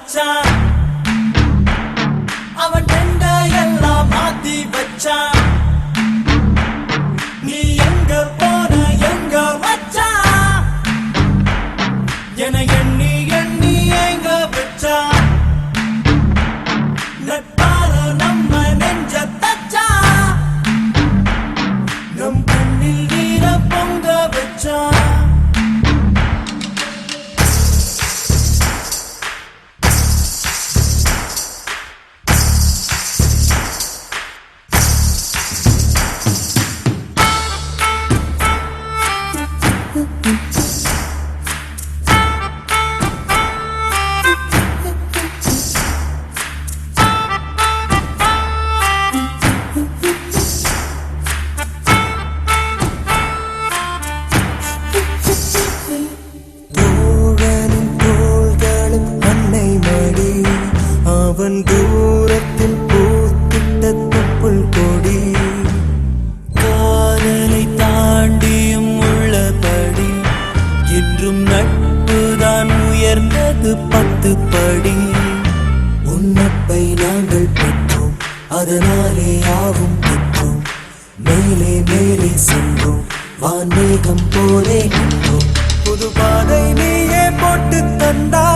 மச்சான் அவன் டெண்ட எல்லாம் மாத்தி வச்சான் நீ எங்க போன எங்க மச்சான் என எண்ணி எண்ணி எங்க வச்சான் நட்பால நம்ம நெஞ்ச தச்சான் நம் கண்ணில் நீர பொங்க வச்சான் அவன் தூரத்தில் பூத்திட்ட தொப்புள் கொடி காதலை தாண்டியும் உள்ளபடி என்றும் நட்புதான் உயர்ந்தது 10 படி உன்னப்பை நாங்கள் பெற்றோம் அதனாலே யாவும் பெற்றோம் மேலே மேலே சென்றோம் வான்மேகம் போலே நின்றோம் புது பாதை நீயே போட்டு தந்தா